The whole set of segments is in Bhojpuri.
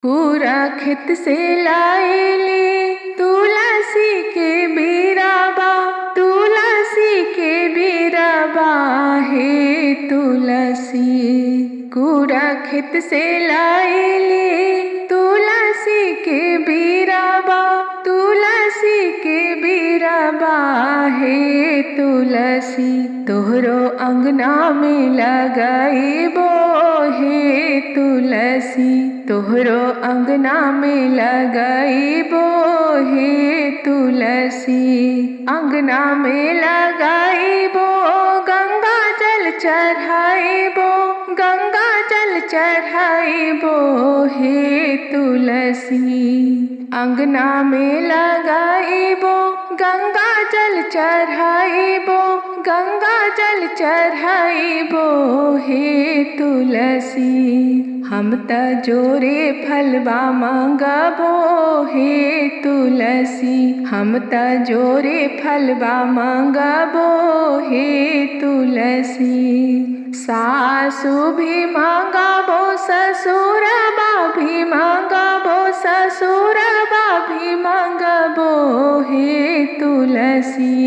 पूरा खेत से लाइली तुलसी के बीराबा, तुलसी के बीराबा हे तुलसी। पूरा खेत से लाइली तुलसी के बीराबा, तुलसी के बीराबा हे तुलसी। तोहरो अंगना में लगाइबो हे तुलसी, तोहरो अंगना में लगाइबो हे तुलसी। अंगना में लगाइबो गंगा जल चढ़ाइबो, गंगा जल चढ़ाइबो हे तुलसी। अंगना में लगाइबो गंगा जल चढ़ाइबो, गंगा जल चढ़ाइबो हे तुलसी। हम त जोरे फलवा मांगबो हे तुलसी, हम त जोरे फलवा मांगबो हे तुलसी। सासु भी मांगबो ससुरबा भी मांगबो, ससुरबा भी मांगबो हे तुलसी।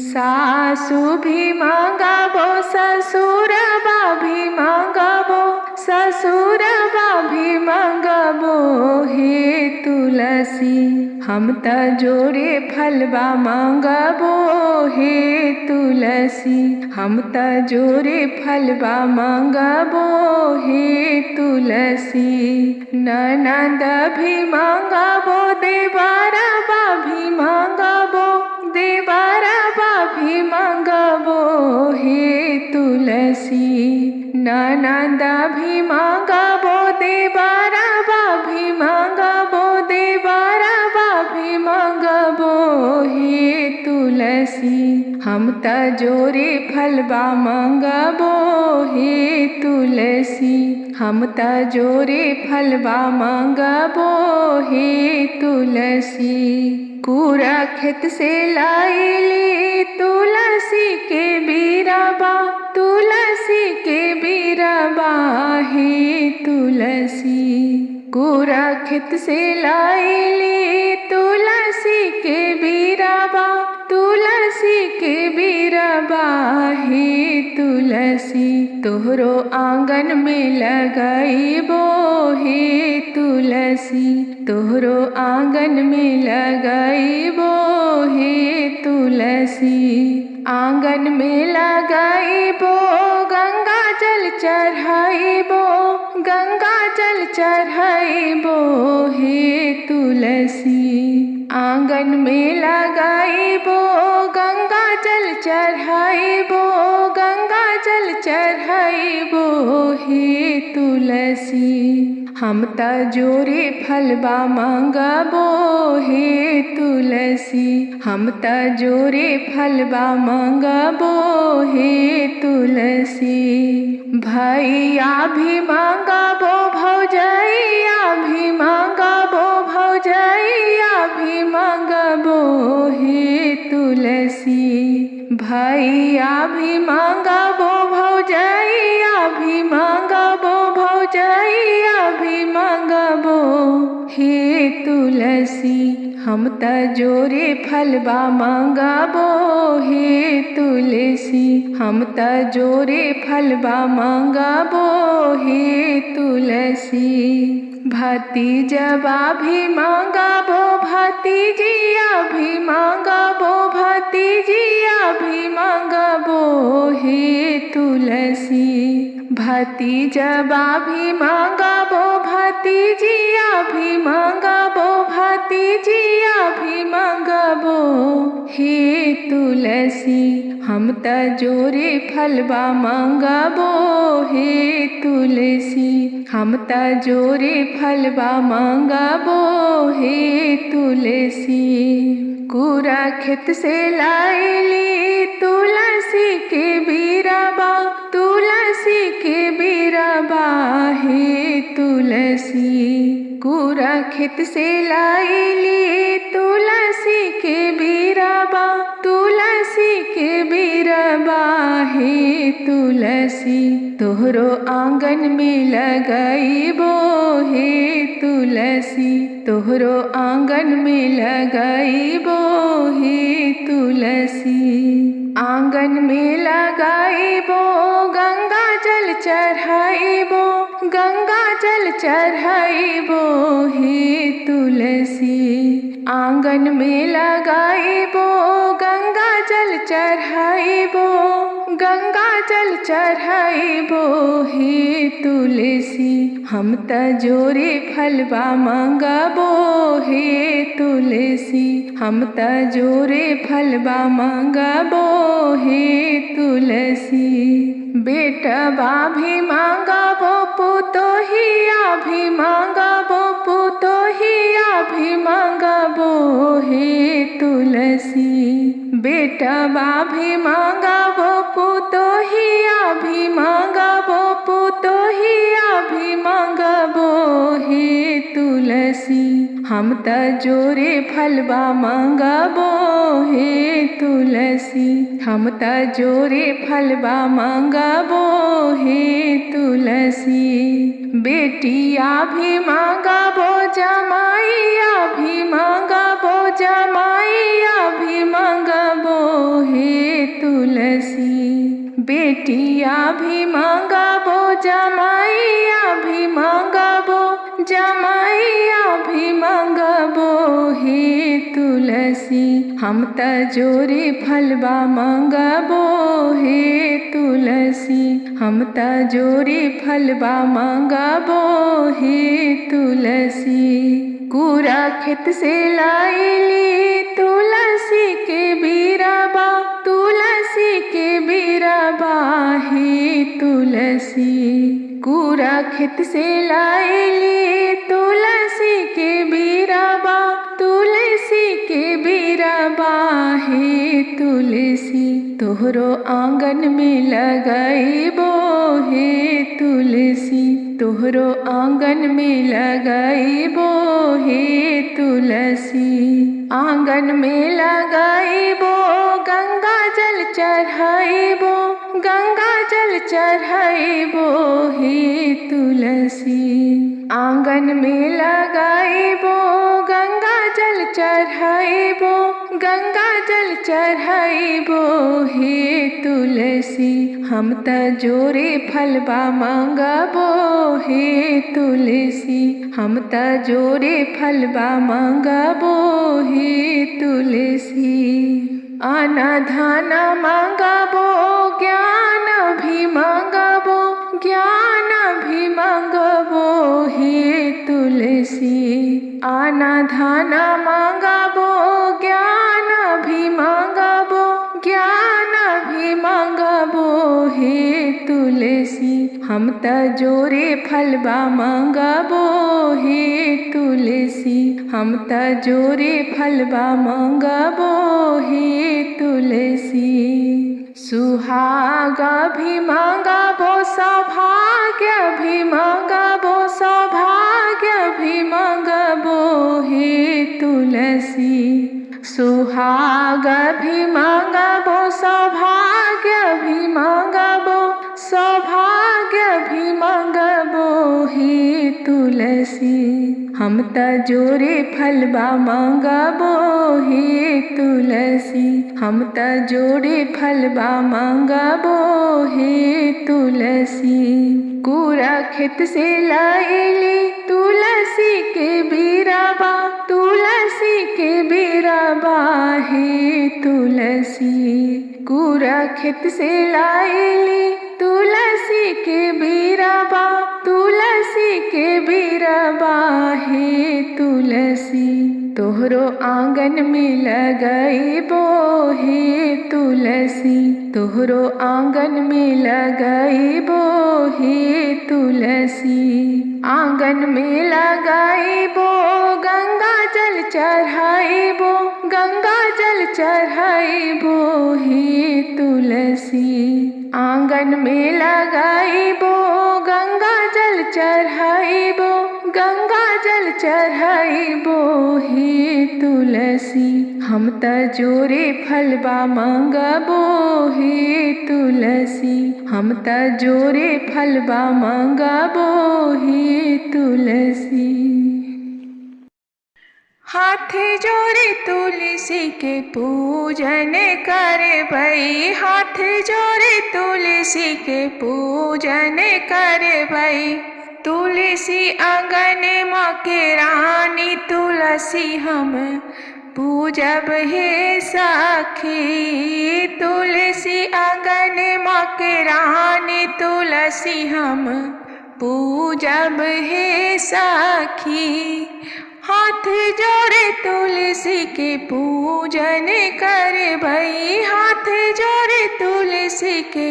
सासु भी मांगबो ससुरबा भी मांगबो, ससुरबा भी मांगबो हे तुलसी। हम त जोरे फलवा मांगबो हे तुलसी, हम त जोरे फलवा मांगबो हे तुलसी। ननद भी मांगबो देवरबा भी मांगबो, देवरबा भी मांगबो हे तुलसी। ननद भी मांगबो देवरबा भी मांगबो, देवरबा भी मांगबो हे तुलसी। हम त जोरे फलवा मांगबो हे तुलसी, हम त जोरे फलवा मांगबो हे तुलसी। पूरा खेत से लाइली तुलसी के बीराबा, तुलसी के बीराबा हे तुलसी। पूरा खेत से लाइली तुलसी के बीराबा, तुलसी के बीराबा हे तुलसी। तोहरो आंगन में लगाइबो हे तुलसी, तोहरो आंगन में लगाइबो हे तुलसी। आंगन में लगाइबो गंगा जल चढ़ाइबो, गंगा जल चढ़ाइबो हे तुलसी। आंगन में लगाइबो गंगा जल चढ़ाइबो, गंगा जल चढ़ाइबो हे तुलसी। हम त जोरे फलवा मांगबो हे तुलसी, हम त जोरे फलवा मांगबो हे तुलसी। भैया भी मांगबो भौजैया भी मांगबो, भौजैया भी मांगबो हे तुलसी। भैया भी मांगबो भौजैया भी मांगबो, भौजैया भी मांगबो हे तुलसी। हम त जोरे फलवा मांगबो हे तुलसी, हम त जोरे फलवा मांगबो हे तुलसी। भतीजबा भी मांगबो भतीजिया भी मांगबो, भतीजिया भी मांगबो हे तुलसी। भतीजबा भी मांगबो भतीजिया भी मांगबो, भतीजिया भी मांगबो हे तुलसी। हम त जोरे फलवा मांगबो हे तुलसी, हम त जोरे फलवा मांगबो हे तुलसी। पूरा खेत से लाइली तुलसी के बीराबा, तुलसी के बीराबा हे तुलसी। पूरा खेत से लाइली तुलसी के बीराबा, तुलसी के बीराबा हे तुलसी। तोहरो आंगन में लगाइबो हे तुलसी तोहरो आंगन में लगाइबो हे तुलसी। आंगन में लगाइबो गंगा जल चढ़ाइबो, गंगा जल चढ़ाइबो हे तुलसी। आंगन में लगाइबो गंगा जल चढ़ाइबो, गंगा जल चढ़ाइबो हे तुलसी। हम त जोरे फलवा मंगबो हे तुलसी, हम त जोरे फलवा मंगबो हे तुलसी। बेटवा भी मांगबो पुतोहिया भी मांगबो, पुतोहिया भी मांगबो हे तुलसी। बेटवा भी मांगबो पुतोहिया भी मांगबो, पुतोहिया भी मांगबो हे तुलसी। हम त जोरे फलवा मंगबो हे तुलसी, हम त जोरे फलवा मंगबो हे तुलसी। बेटिया भी मांगबो जमाइया भी मांगबो, जमाइया भी मांगबो हे तुलसी। बेटिया भी मांगबो जमाइया भी मांगबो, जमाइया भी मांगबो हे तुलसी। हम त जोरे फलवा मंगबो हे तुलसी, हम त जोरे फलवा मंगबो हे तुलसी। कूड़ा खेत से लाइली तुलसी के बीराबा, तुलसी के बीराबा हे तुलसी। कूड़ा खेत से लाइली तुलसी के बीराबा, तुलसी के बीराबा हे तुलसी। तोहरो आंगन में लगाइबो हे तुलसी, तोहरो आंगन में लगाइबो हे तुलसी। आंगन में लगाइबो गंगा जल चढ़ाइबो, गंगा जल चढ़ाइबो हे तुलसी। आंगन में लगाइबो गंगा जल चढ़ाइबो, गंगा जल चढ़ाइबो हे तुलसी। हम त जोरे फलवा मंगबो हे तुलसी, हम त जोरे फलवा मंगबो हे तुलसी। आना धान मंगबो ज्ञान भी मंगबो, ज्ञान भी मंगबो हे तुलसी। आना धान मंगबो ज्ञान भी मंगबो, ज्ञान भी मंगबो हे तुलसी। हम त जोरे फलवा मंगबो हे तुलसी, हम त जोरे फलवा मंगबो हे तुलसी। सुहाग भी मंगबो सौभाग्य भी मंगबो, सौभाग्य भी मंगबो हे तुलसी। सुहाग भी मंगबो सौभाग्य भी मंगबो, सौभाग्य भी मंगबो हे तुलसी। हम त जोरे फलवा मंगबो हे तुलसी, हम त जोरे फलवा मंगबो हे तुलसी। कूड़ा खेत से लाइली तुलसी के बीराबा, तुलसी के बीराबा हे तुलसी। कूड़ा खेत से लाइली तुलसी के बीराबा, तुलसी के बीराबा हे तुलसी। तोहरो आंगन में लगाइबो हे तुलसी, तोहरो आंगन में लगाइबो हे तुलसी। आंगन में लगाइबो गंगा जल चढ़ाइबो, गंगा जल चढ़ाइबो हे तुलसी। आंगन में लगाइबो गंगा जल चढ़ाइबो, गंगा जल चढ़ाइबो हे तुलसी। हम त जोरे फलवा मंगबो हे तुलसी, हम त जोरे फलवा मंगबो हे तुलसी। हाथ जोड़े तुलसी के पूजन करबई, हाथ जोड़े तुलसी के पूजन करबई। तुलसी आंगन माँ के रानी तुलसी हम पूजब हे सखी, तुलसी आंगन माँ के रानी तुलसी हम पूजब हे सखी। हाथ जोड़े तुलसी के पूजन करबई, हाथ जोड़े तुलसी के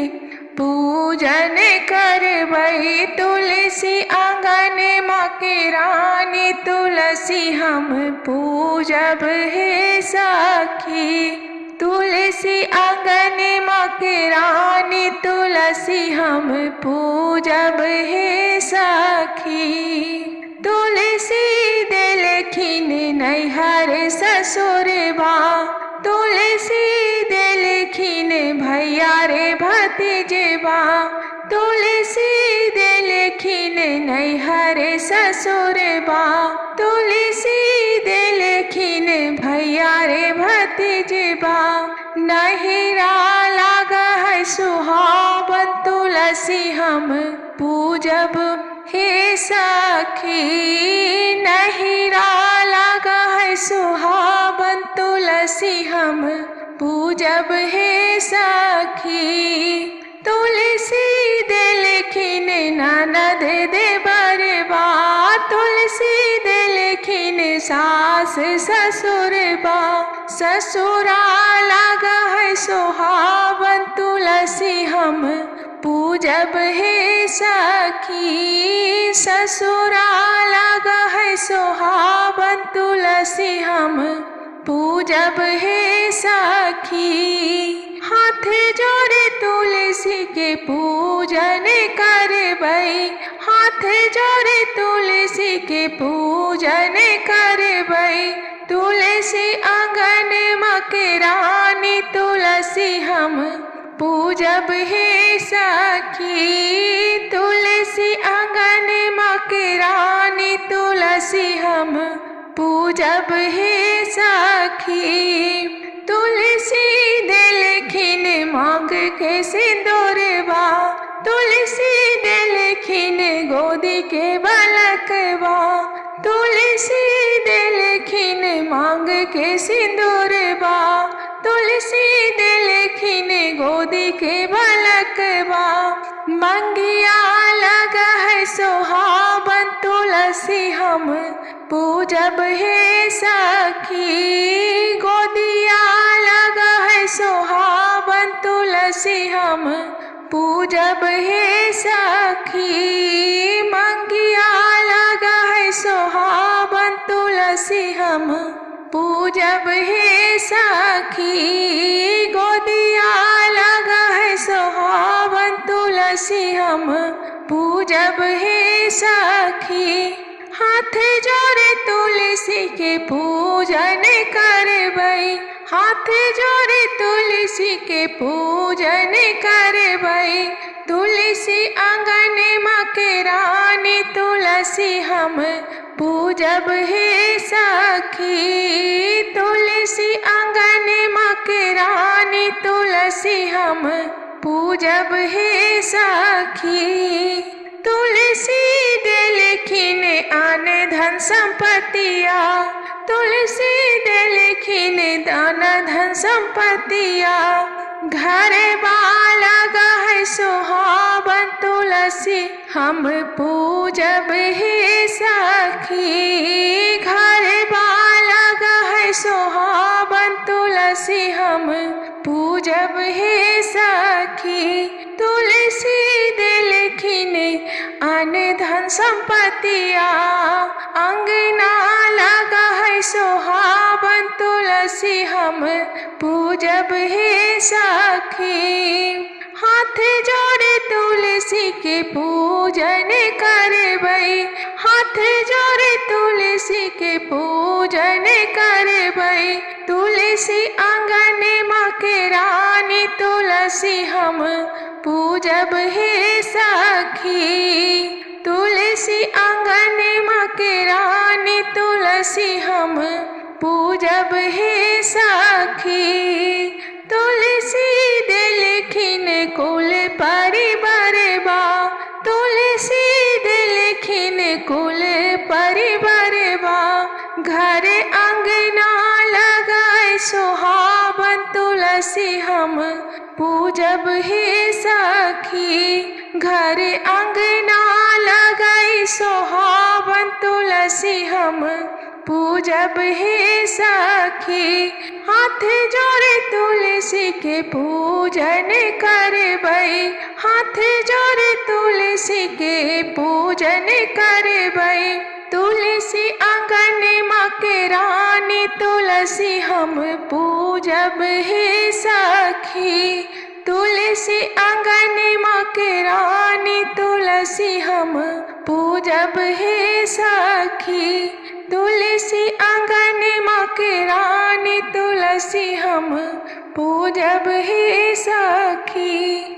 पूजन करबई। तुलसी आंगन माँ के रानी तुलसी हम पूजब हे सखी, तुलसी आंगन माँ के रानी तुलसी हम पूजब हे सखी। तुलसी देलखिन नैहर ससुरबा, तुलसी देलखिन भैया रे भतीजबा। तुलसी देलखिन नैहर ससुरबा, तुलसी देलखिन भैया रे भतीजबा। नहिरा लागा है सुहावन तुलसी हम पूजब हे सखी, नहिरा लागा है सुहावन तुलसी हम पूजब हे सखी। तुलसी देलखिन ननद देवरबा, तुलसी देलखिन सास ससुरबा। ससुरा लागा है सुहावन तुलसी हम पूजब हे सखी, ससुरा लागा है सुहावन तुलसी हम पूजब हे सखी। हाथ जोड़े तुलसी के पूजन करबई, हाथ जोड़े तुलसी के पूजन करबई। तुलसी आंगन माँ के रानी तुलसी हम पूजब हे सखी, तुलसी आंगन माँ के रानी तुलसी हम पूजब हे सखी। तुलसी देलखिन मांग के सिंदूरबा, तुलसी देलखिन गोदी के बालकबा। तुलसी देलखिन मांग के सिंदूरबा, तुलसी देलखिन गोदी के बालकबा। मंगिया लगा है सुहावन तुलसी हम पूजब हे सखी, गोदिया लगा है सुहावन तुलसी हम पूजब हे सखी। मंगिया लगा है सुहावन तुलसी हम पूजब हे सखी, गोदिया लगा है सुहावन तुलसी हम पूजब हे सखी। हाथ जोड़े तुलसी के पूजन करबई, हाथ जोड़े तुलसी के पूजन करबई। तुलसी आंगन माँ के रानी तुलसी हम पूजब हे सखी, तुलसी आंगन माँ के रानी तुलसी हम पूजब हे सखी। तुलसी देलखिन आन धन संपत्तिया, तुलसी देलखिन दान धन संपत्तिया। घर लगा है सुहावन तुलसी हम पूजब हे सखी, घर लगा है सुहावन तुलसी हम पूजब हे सखी। तुलसी देलखिन अन धन संपत्तिया, अंगना लगा है सुहावन तुलसी हम पूजब हे सखी। हाथ जोड़े तुलसी के पूजन करबई, हाथ जोड़े तुलसी के पूजन करबई। तुलसी आंगन माँ के रानी तुलसी हम पूजब हे सखी, तुलसी आंगन माँ के रानी तुलसी तुलसी हम पूजब हे सखी। तुलसी दिलखिन कुल परिवार बा, तुलसी दिलखिन कुल परिवार बा। घर अंगना लगाए सुहावन तुलसी हम पूजब हे सखी। घर अंगना लगाई सुहावन तुलसी हम पूजब हे सखी। हाथ जोड़े तुलसी के पूजन करबई, हाथ जोड़े तुलसी के पूजन करबई। तुलसी आंगन माँ के रानी तुलसी हम पूजब हे सखी। तुलसी आंगन माँ के रानी तुलसी हम पूजब हे सखी। तुलसी आंगन माँ के रानी तुलसी हम पूजब हे सखी।